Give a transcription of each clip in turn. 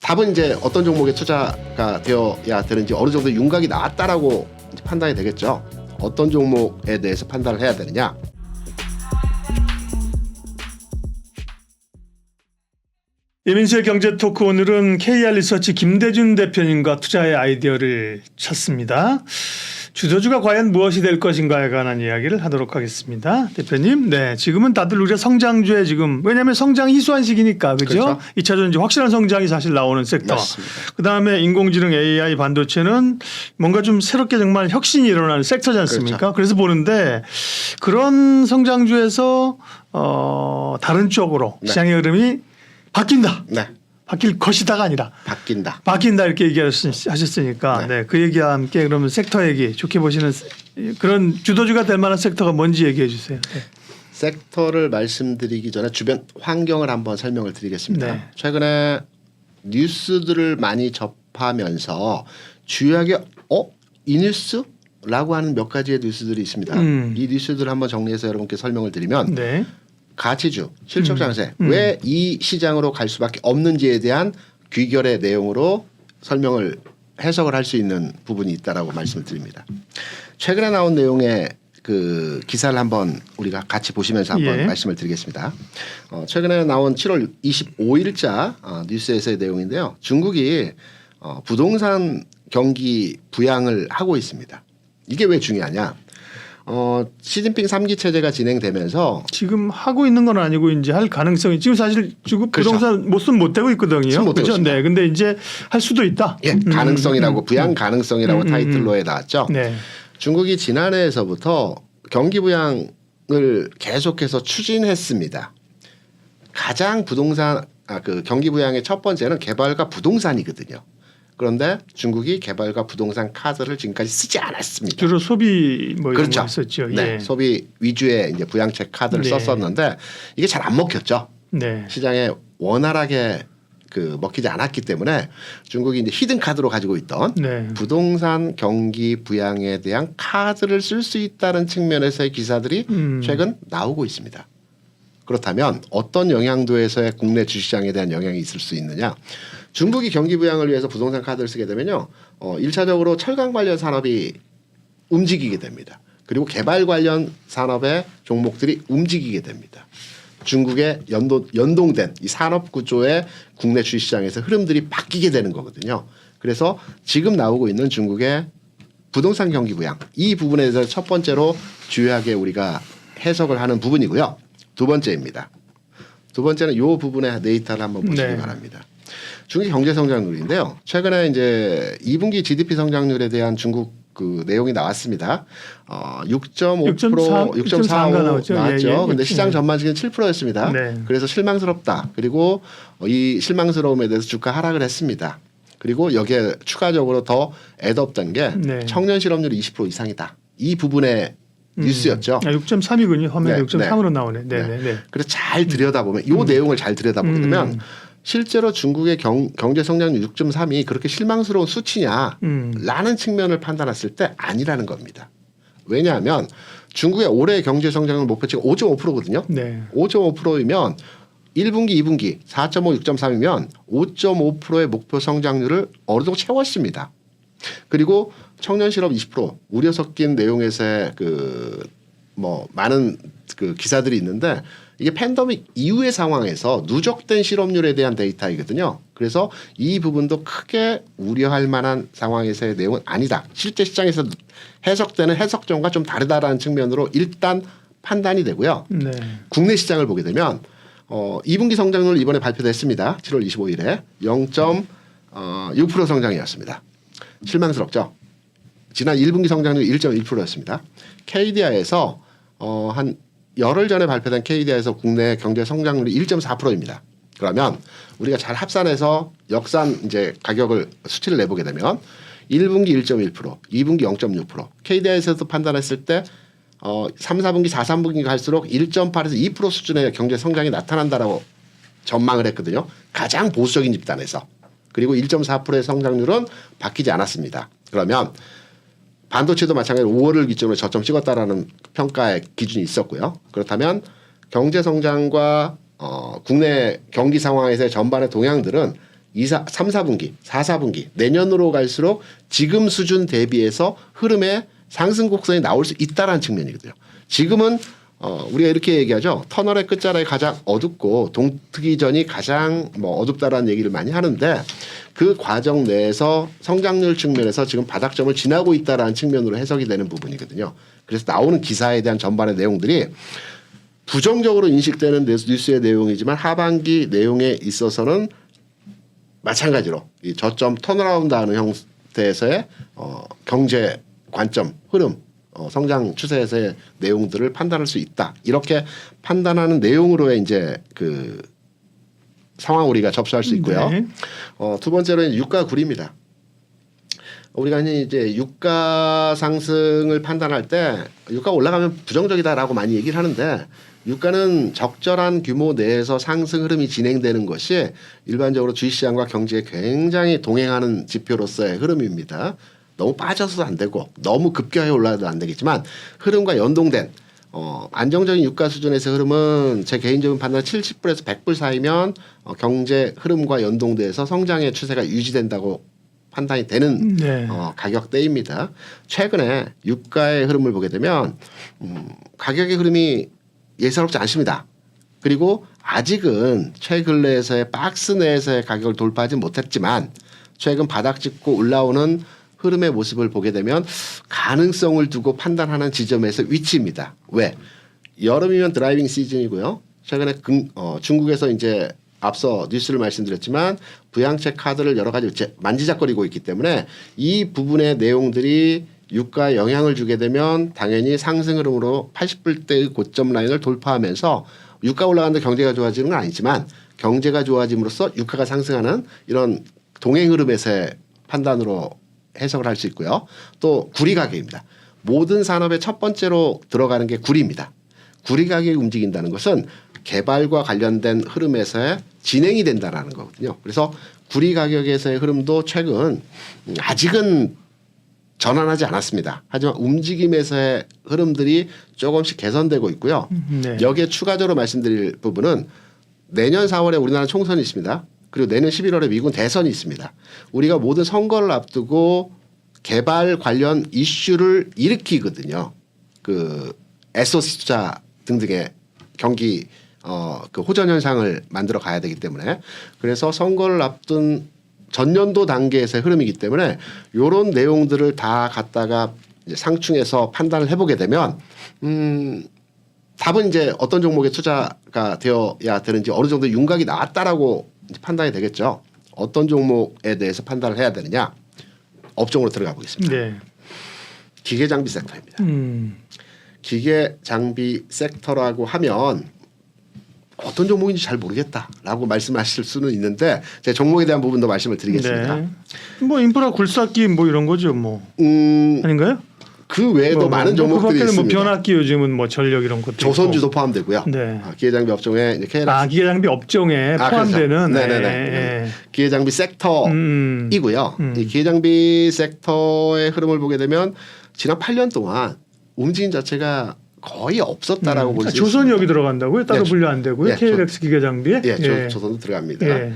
답은 이제 어떤 종목에 투자가 되어야 되는지 어느 정도 윤곽이 나왔다라고 이제 판단이 되겠죠. 어떤 종목에 대해서 판단을 해야 되느냐. 이민수의 경제토크 오늘은 KR리서치 김대준 대표님과 투자의 아이디어를 찾습니다. 주도주가 과연 무엇이 될 것인가에 관한 이야기를 하도록 하겠습니다. 대표님, 네, 지금은 다들 우리가 성장주에 지금 왜냐하면 성장이 희소한 시기니까 그죠? 그렇죠. 2차전 이제 확실한 성장이 사실 나오는 섹터. 맞습니다. 그다음에 인공지능 AI 반도체는 뭔가 좀 새롭게 정말 혁신이 일어나는 섹터지 않습니까? 그렇죠. 그래서 보는데 그런 성장주에서 다른 쪽으로 네. 시장의 흐름이 바뀐다. 네, 바뀔 것이다가 아니라 바뀐다. 이렇게 얘기하셨으니까 네. 그 얘기와 함께 그러면 섹터 얘기 좋게 보시는 그런 주도주가 될 만한 섹터가 뭔지 얘기해 주세요. 네. 섹터를 말씀드리기 전에 주변 환경을 한번 설명을 드리겠습니다. 네. 최근에 뉴스들을 많이 접하면서 주요하게 이 뉴스라고 하는 몇 가지의 뉴스들이 있습니다. 이 뉴스들을 한번 정리해서 여러분께 설명을 드리면 네. 가치주, 실적 장세 왜 이 시장으로 갈 수밖에 없는지에 대한 귀결의 내용으로 설명을 해석을 할 수 있는 부분이 있다라고 말씀을 드립니다. 최근에 나온 내용의 그 기사를 한번 우리가 같이 보시면서 한번 예. 말씀을 드리겠습니다. 최근에 나온 7월 25일자 뉴스에서의 내용인데요. 중국이 부동산 경기 부양을 하고 있습니다. 이게 왜 중요하냐? 시진핑 3기 체제가 진행되면서 지금 하고 있는 건 아니고 이제 할 가능성이 지금 사실 중국 그렇죠. 부동산 못 되고 있거든요. 지금 못 되고 그렇죠? 있습니다. 네. 근데 이제 할 수도 있다. 예, 가능성이라고 부양 가능성이라고 타이틀로에 나왔죠. 네. 중국이 지난해에서부터 경기 부양을 계속해서 추진했습니다. 가장 그 경기 부양의 첫 번째는 개발과 부동산이거든요. 그런데 중국이 개발과 부동산 카드를 지금까지 쓰지 않았습니다. 주로 소비 뭐 이런 그렇죠. 거 했었죠. 네, 예. 소비 위주의 이제 부양책 카드를 네. 썼었는데 이게 잘 안 먹혔죠. 네. 시장에 원활하게 그 먹히지 않았기 때문에 중국이 이제 히든 카드로 가지고 있던 네. 부동산 경기 부양에 대한 카드를 쓸 수 있다는 측면에서의 기사들이 최근 나오고 있습니다. 그렇다면 어떤 영향도에서의 국내 주시장에 대한 영향이 있을 수 있느냐? 중국이 경기 부양을 위해서 부동산 카드를 쓰게 되면요, 1차적으로 철강 관련 산업이 움직이게 됩니다. 그리고 개발 관련 산업의 종목들이 움직이게 됩니다. 중국의 연동된 이 산업 구조의 국내 주식시장에서 흐름들이 바뀌게 되는 거거든요. 그래서 지금 나오고 있는 중국의 부동산 경기 부양 이 부분에 대해서 첫 번째로 주요하게 우리가 해석을 하는 부분이고요. 두 번째입니다. 두 번째는 이 부분의 데이터를 한번 보시기 네. 바랍니다. 중국 경제 성장률인데요. 최근에 이제 2분기 GDP 성장률에 대한 중국 그 내용이 나왔습니다. 6.5%, 6.45 나왔죠. 근데 시장 전반적인 7%였습니다. 네. 그래서 실망스럽다. 그리고 이 실망스러움에 대해서 주가 하락을 했습니다. 그리고 여기에 추가적으로 더 애덥던 게 네. 청년 실업률이 20% 이상이다. 이 부분의 뉴스였죠. 6.3이군요. 화면에 네, 6.3으로 나오네. 네, 네, 네. 그래서 잘 들여다보면 이 내용을 잘 들여다보게 되면 실제로 중국의 경제 성장률 6.3이 그렇게 실망스러운 수치냐라는 측면을 판단했을 때 아니라는 겁니다. 왜냐하면 중국의 올해 경제 성장률 목표치가 5.5%거든요. 네. 5.5%이면 1분기, 2분기 4.5, 6.3이면 5.5%의 목표 성장률을 어느 정도 채웠습니다. 그리고 청년 실업 20% 우려 섞인 내용에서의 많은 그 기사들이 있는데 이게 팬데믹 이후의 상황에서 누적된 실업률에 대한 데이터이거든요. 그래서 이 부분도 크게 우려할 만한 상황에서의 내용은 아니다. 실제 시장에서 해석되는 해석점과 좀 다르다라는 측면으로 일단 판단이 되고요. 네. 국내 시장을 보게 되면 2분기 성장률 이번에 발표됐습니다. 7월 25일에 0.6% 성장이었습니다. 실망스럽죠. 지난 1분기 성장률 1.1%였습니다. KDI에서 한 열흘 전에 발표된 KDI에서 국내 경제 성장률이 1.4%입니다. 그러면 우리가 잘 합산해서 역산 이제 가격을 수치를 내보게 되면 1분기 1.1%, 2분기 0.6%, KDI에서도 판단했을 때 3, 4분기, 4, 3분기 갈수록 1.8에서 2% 수준의 경제 성장이 나타난다라고 전망을 했거든요. 가장 보수적인 집단에서. 그리고 1.4%의 성장률은 바뀌지 않았습니다. 그러면 반도체도 마찬가지로 5월을 기준으로 저점 찍었다라는 평가의 기준이 있었고요. 그렇다면 경제 성장과 국내 경기 상황에서의 전반의 동향들은 3, 4분기, 4, 4분기 내년으로 갈수록 지금 수준 대비해서 흐름의 상승 곡선이 나올 수 있다라는 측면이거든요. 지금은 우리가 이렇게 얘기하죠. 터널의 끝자락이 가장 어둡고 동트기전이 가장 어둡다라는 얘기를 많이 하는데 그 과정 내에서 성장률 측면에서 지금 바닥점을 지나고 있다라는 측면으로 해석이 되는 부분이거든요. 그래서 나오는 기사에 대한 전반의 내용들이 부정적으로 인식되는 뉴스의 내용이지만 하반기 내용에 있어서는 마찬가지로 이 저점 턴어라운드하는 형태에서의 경제 관점, 흐름, 성장 추세에서의 내용들을 판단할 수 있다. 이렇게 판단하는 내용으로의 이제 그 상황 우리가 접수할 수 있고요. 네. 두 번째로는 유가 구리입니다. 우리가 이제 유가 상승을 판단할 때 유가 올라가면 부정적이다라고 많이 얘기를 하는데 유가는 적절한 규모 내에서 상승 흐름이 진행되는 것이 일반적으로 주식시장과 경제에 굉장히 동행하는 지표로서의 흐름입니다. 너무 빠져서도 안 되고 너무 급격하게 올라가도 안 되겠지만 흐름과 연동된 안정적인 유가 수준에서 흐름은 제 개인적인 판단 70불에서 100불 사이면 경제 흐름과 연동돼서 성장의 추세가 유지된다고 판단이 되는 네. 가격대입니다. 최근에 유가의 흐름을 보게 되면 가격의 흐름이 예사롭지 않습니다. 그리고 아직은 최근래에서의 박스 내에서의 가격을 돌파하지 못했지만 최근 바닥 짚고 올라오는 흐름의 모습을 보게 되면 가능성을 두고 판단하는 지점에서 위치입니다. 왜? 여름이면 드라이빙 시즌이고요. 최근에 중국에서 이제 앞서 뉴스를 말씀드렸지만 부양책 카드를 여러 가지 만지작거리고 있기 때문에 이 부분의 내용들이 유가에 영향을 주게 되면 당연히 상승 흐름으로 80불대의 고점 라인을 돌파하면서 유가 올라가는데 경제가 좋아지는 건 아니지만 경제가 좋아짐으로써 유가가 상승하는 이런 동행 흐름에서의 판단으로 해석을 할 수 있고요. 또 구리 가격입니다. 모든 산업의 첫 번째로 들어가는 게 구리입니다. 구리 가격이 움직인다는 것은 개발과 관련된 흐름에서의 진행이 된다는 거거든요. 그래서 구리 가격에서의 흐름도 최근 아직은 전환하지 않았습니다. 하지만 움직임에서의 흐름들이 조금씩 개선되고 있고요. 네. 여기에 추가적으로 말씀드릴 부분은 내년 4월에 우리나라 총선이 있습니다. 그리고 내년 11월에 미군 대선이 있습니다. 우리가 모든 선거를 앞두고 개발 관련 이슈를 일으키거든요. 그 SOC 투자 등등의 경기 그 호전 현상을 만들어 가야 되기 때문에 그래서 선거를 앞둔 전년도 단계에서의 흐름이기 때문에 이런 내용들을 다 갖다가 이제 상충해서 판단을 해보게 되면 답은 이제 어떤 종목에 투자가 되어야 되는지 어느 정도 윤곽이 나왔다라고 이제 판단이 되겠죠. 어떤 종목에 대해서 판단을 해야 되느냐 업종으로 들어가 보겠습니다. 네. 기계장비 섹터입니다. 기계장비 섹터라고 하면 어떤 종목인지 잘 모르겠다라고 말씀하실 수는 있는데 제가 종목에 대한 부분도 말씀을 드리겠습니다. 네. 뭐 인프라 굴삭기 뭐 이런 거죠, 뭐 아닌가요? 그 외에도 많은 종목들이 그 있습니다. 뭐 변압기 요즘은 뭐 전력 이런 것도 조선주도 포함되고요. 네. 기계장비 업종에 KLX 기계장비 업종에 포함되는 그렇죠. 네네네. 기계장비 섹터이고요. 이 기계장비 섹터의 흐름을 보게 되면 지난 8년 동안 움직임 자체가 거의 없었다라고 볼 수 있습니다. 조선이 여기 들어간다고요? 따로 네. 분류 안 되고요? 네, KLX 기계장비에? 예, 조선도 들어갑니다. 예.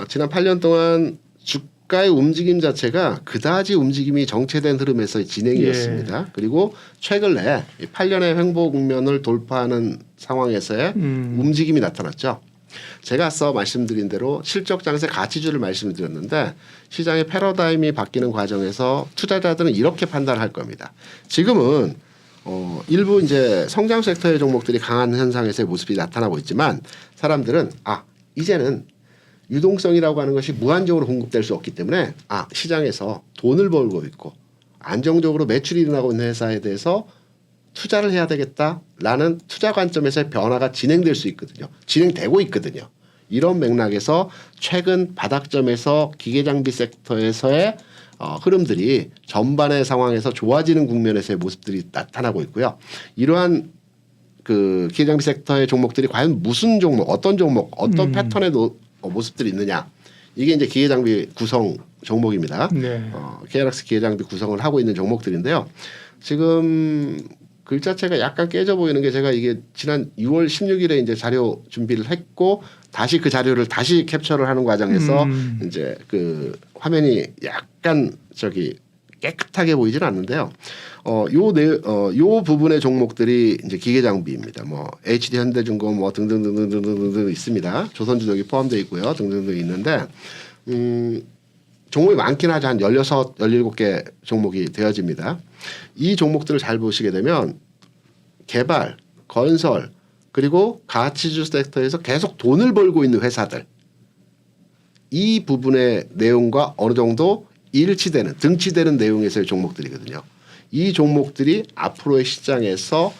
지난 8년 동안 주가의 움직임 자체가 그다지 움직임이 정체된 흐름에서 진행이었습니다. 그리고 최근에 8년의 횡보 국면을 돌파하는 상황에서의 움직임이 나타났죠. 제가 앞서 말씀드린 대로 실적 장세 가치주를 말씀드렸는데 시장의 패러다임이 바뀌는 과정에서 투자자들은 이렇게 판단할 겁니다. 지금은 일부 이제 성장 섹터의 종목들이 강한 현상에서의 모습이 나타나고 있지만 사람들은 이제는 유동성이라고 하는 것이 무한정으로 공급될 수 없기 때문에 시장에서 돈을 벌고 있고 안정적으로 매출이 일어나고 있는 회사에 대해서 투자를 해야 되겠다라는 투자 관점에서의 변화가 진행될 수 있거든요. 진행되고 있거든요. 이런 맥락에서 최근 바닥점에서 기계장비 섹터에서의 흐름들이 전반의 상황에서 좋아지는 국면에서의 모습들이 나타나고 있고요. 이러한 그 기계장비 섹터의 종목들이 과연 무슨 종목, 어떤 종목, 어떤 패턴의 모습들이 있느냐. 이게 이제 기계장비 구성 종목입니다. 네. KLX 기계장비 구성을 하고 있는 종목들인데요. 지금 글 자체가 약간 깨져 보이는 게 제가 이게 지난 6월 16일에 이제 자료 준비를 했고 다시 그 자료를 다시 캡처를 하는 과정에서 이제 그 화면이 약간 깨끗하게 보이지는 않는데요. 요 부분의 종목들이 이제 기계 장비입니다. 뭐 HD 현대중공 뭐 등등등등등등 있습니다. 조선주력이 포함되어 있고요. 등등등 있는데 종목이 많긴 하죠. 한 16, 17개 종목이 되어집니다. 이 종목들을 잘 보시게 되면 개발, 건설 그리고 가치주 섹터에서 계속 돈을 벌고 있는 회사들 이 부분의 내용과 어느 정도 일치되는 등치되는 내용에서의 종목들이거든요. 이 종목들이 앞으로의 시장에서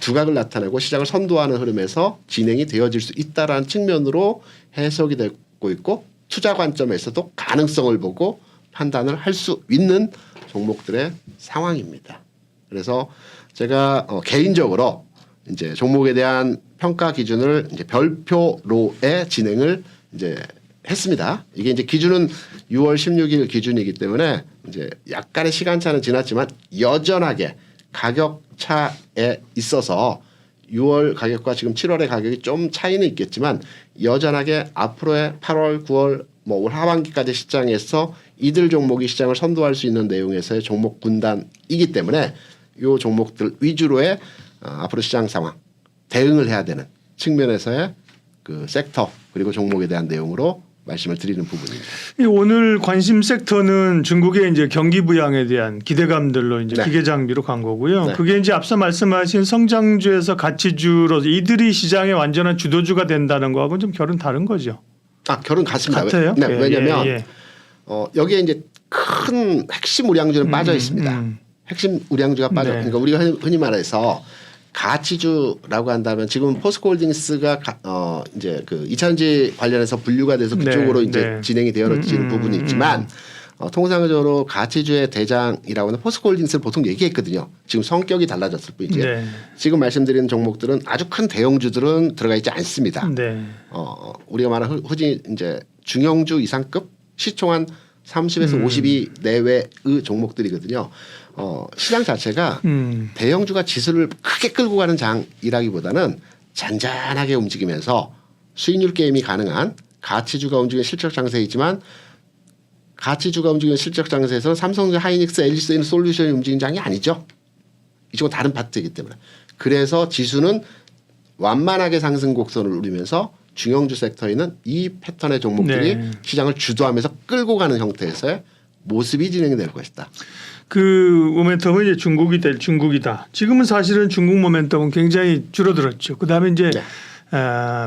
두각을 나타내고 시장을 선도하는 흐름에서 진행이 되어질 수 있다라는 측면으로 해석이 되고 있고 투자 관점에서도 가능성을 보고 판단을 할 수 있는 종목들의 상황입니다. 그래서 제가 개인적으로 이제 종목에 대한 평가 기준을 이제 별표로의 진행을 이제 했습니다. 이게 이제 기준은 6월 16일 기준이기 때문에 이제 약간의 시간차는 지났지만 여전하게 가격 차에 있어서 6월 가격과 지금 7월의 가격이 좀 차이는 있겠지만 여전하게 앞으로의 8월, 9월 뭐 올 하반기까지 시장에서 이들 종목이 시장을 선도할 수 있는 내용에서의 종목 군단이기 때문에 이 종목들 위주로의 앞으로 시장 상황 대응을 해야 되는 측면에서의 그 섹터 그리고 종목에 대한 내용으로 말씀을 드리는 부분입니다. 오늘 관심 섹터는 중국의 이제 경기 부양에 대한 기대감들로 이제 네. 기계 장비로 간 거고요. 네. 그게 이제 앞서 말씀하신 성장주에서 가치주로 이들이 시장의 완전한 주도주가 된다는 거하고는 좀 결은 다른 거죠. 결은 같습니다. 같아요? 네, 예, 왜냐하면 예, 예. 여기에 이제 큰 핵심 우량주는 빠져 있습니다. 핵심 우량주가 빠져. 네. 그러니까 우리가 흔히 말해서 가치주라고 한다면 지금 포스코홀딩스가 이제 그 2차전지 관련해서 분류가 돼서 그쪽으로 네, 이제 네. 진행이 되어지는 부분이 있지만 통상적으로 가치주의 대장이라고 하는 포스코홀딩스를 보통 얘기했거든요. 지금 성격이 달라졌을 뿐이지. 네. 지금 말씀드리는 종목들은 아주 큰 대형주들은 들어가 있지 않습니다. 네. 우리가 말하는 흔히 이제 중형주 이상급 시총 한 30에서 52 내외의 종목들이거든요. 시장 자체가 대형주가 지수를 크게 끌고 가는 장이라기보다는 잔잔하게 움직이면서 수익률 게임이 가능한 가치주가 움직이는 실적 장세에 있지만 가치주가 움직이는 실적 장세에서는 삼성전자, 하이닉스, LG스인 솔루션이 움직이는 장이 아니죠. 이쪽은 다른 파트이기 때문에. 그래서 지수는 완만하게 상승 곡선을 누리면서 중형주 섹터에 있는 이 패턴의 종목들이 네. 시장을 주도하면서 끌고 가는 형태에서의 모습이 진행이 될 것이다. 그 모멘텀은 이제 중국이다. 지금은 사실은 중국 모멘텀은 굉장히 줄어들었죠. 그다음에 이제 네.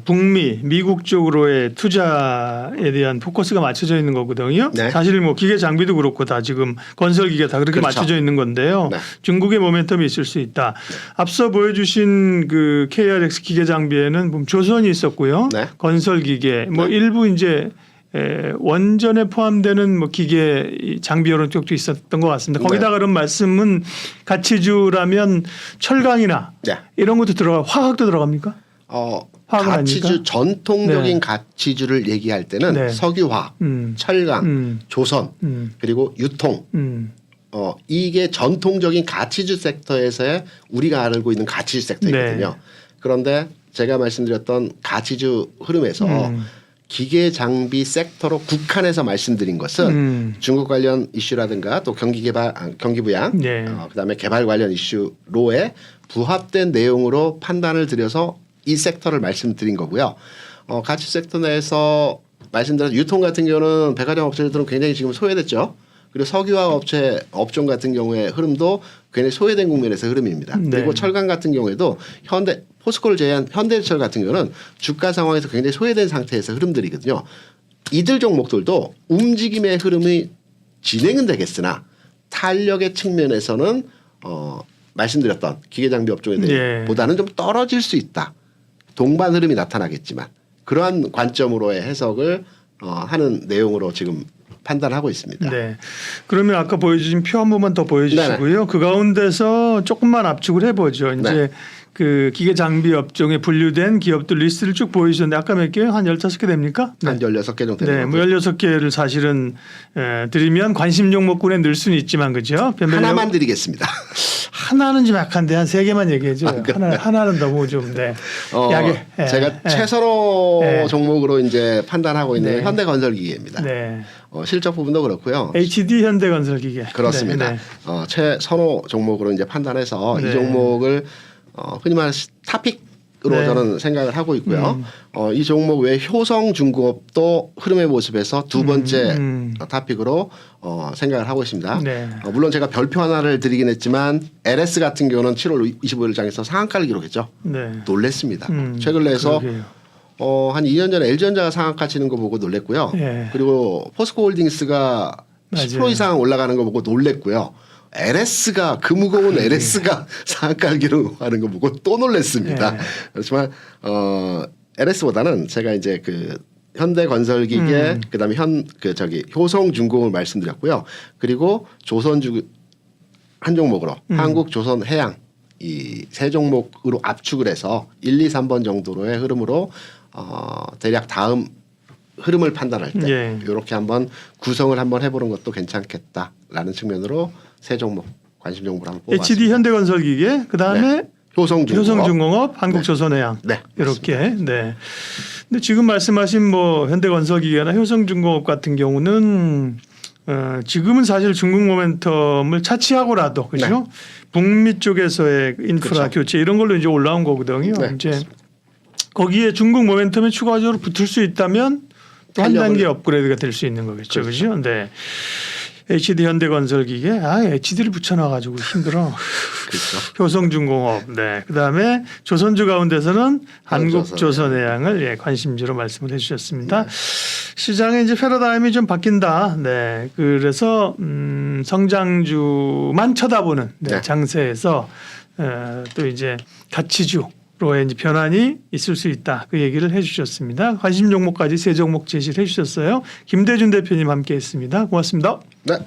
북미, 미국 쪽으로의 투자에 대한 포커스가 맞춰져 있는 거거든요. 네. 사실 뭐 기계 장비도 그렇고 다 지금 건설 기계 다 그렇게 그렇죠. 맞춰져 있는 건데요. 네. 중국의 모멘텀이 있을 수 있다. 앞서 보여주신 그 KRX 기계 장비에는 보면 조선이 있었고요. 네. 건설 기계, 뭐 네. 일부 이제 원전에 포함되는 뭐 기계 장비 이런 쪽도 있었던 것 같습니다. 거기다 그런 말씀은 가치주라면 철강이나 네. 이런 것도 들어가, 화학도 들어갑니까? 화학은 가치주 아닙니까? 전통적인 네. 가치주를 얘기할 때는 네. 석유화학, 철강, 조선 그리고 유통 이게 전통적인 가치주 섹터에서의 우리가 알고 있는 가치주 섹터이거든요. 네. 그런데 제가 말씀드렸던 가치주 흐름에서 기계 장비 섹터로 국한해서 말씀드린 것은 중국 관련 이슈라든가 또 경기 부양, 네. 그다음에 개발 관련 이슈로에 부합된 내용으로 판단을 드려서 이 섹터를 말씀드린 거고요. 가치 섹터 내에서 말씀드린 유통 같은 경우는 백화점 업체들은 굉장히 지금 소외됐죠. 그리고 석유화 업종 같은 경우의 흐름도 굉장히 소외된 국면에서 흐름입니다. 네. 그리고 철강 같은 경우에도 포스코를 제외한 현대철 같은 경우는 주가 상황에서 굉장히 소외된 상태에서 흐름들이거든요. 이들 종목들도 움직임의 흐름이 진행은 되겠으나 탄력의 측면에서는 말씀드렸던 기계장비 업종에 네. 보다는 좀 떨어질 수 있다. 동반 흐름이 나타나겠지만 그러한 관점으로의 해석을 하는 내용으로 지금 판단하고 있습니다. 네. 그러면 아까 보여주신 표 한 번만 더 보여주시고요. 네네. 그 가운데서 조금만 압축을 해보죠. 이제 네. 그 기계 장비 업종에 분류된 기업들 리스트를 쭉 보여주셨는데 아까 몇 개요? 한 15개 됩니까? 한 16개 정도 되는 네, 뭐 거고요. 16개를 사실은 드리면 관심 종목군에 넣을 수는 있지만 그죠? 하나만 드리겠습니다. 하나는 좀 약한데 한 3개만 얘기해 줘요. 하나는 너무 좀 네. 약해. 제가 최선호 종목으로 이제 판단하고 있는 현대건설기계입니다. 네. 실적 부분도 그렇고요. HD 현대건설기계. 그렇습니다. 네. 최선호 종목으로 이제 판단해서 네. 이 종목을 흔히 말하는 탑픽으로 네. 저는 생각을 하고 있고요. 이 종목 외에 효성중공업도 흐름의 모습에서 두 번째 탑픽으로 생각을 하고 있습니다. 네. 물론 제가 별표 하나를 드리긴 했지만 LS 같은 경우는 7월 25일장에서 상한가를 기록했죠. 네. 놀랬습니다. 최근 내에서 한 2년 전에 LG전자가 상한가 치는 거 보고 놀랬고요. 예. 그리고 포스코홀딩스가 10% 이상 올라가는 거 보고 놀랬고요. LS가 그 무거운 LS가 상한가를 기록하는 거 보고 또 놀랬습니다. 예. 그렇지만 LS보다는 제가 이제 그 현대건설기계 그다음에 효성중공을 말씀드렸고요. 그리고 조선주 한 종목으로 한국조선해양 이 세 종목으로 압축을 해서 1, 2, 3번 정도로의 흐름으로 대략 다음 흐름을 판단할 때 이렇게 한번 구성을 한번 해보는 것도 괜찮겠다라는 측면으로 세 종목 관심 종목을 한번 뽑았습니다. HD 현대건설기계 그다음에 효성중공업, 한국조선해양 이렇게. 네. 근데 지금 말씀하신 뭐 현대건설기계나 효성중공업 같은 경우는 지금은 사실 중국 모멘텀을 차치하고라도 그렇죠. 북미 쪽에서의 인프라 교체 이런 걸로 이제 올라온 거거든요. 이제 거기에 중국 모멘텀에 추가적으로 붙을 수 있다면 또 한 단계 업그레이드가 될 수 있는 거겠죠. 그렇죠. 네. HD 현대건설기계 HD를 붙여놔가지고 힘들어. 그렇죠. 효성중공업. 네. 그다음에 조선주 가운데서는 한국조선해양을 관심주로 말씀을 해주셨습니다. 시장의 이제 패러다임이 좀 바뀐다. 네. 그래서 성장주만 쳐다보는 장세에서 또 이제 가치주로의 이제 변환이 있을 수 있다. 그 얘기를 해주셨습니다. 관심 종목까지 세 종목 제시를 해주셨어요. 김대준 대표님 함께했습니다. 고맙습니다. 네.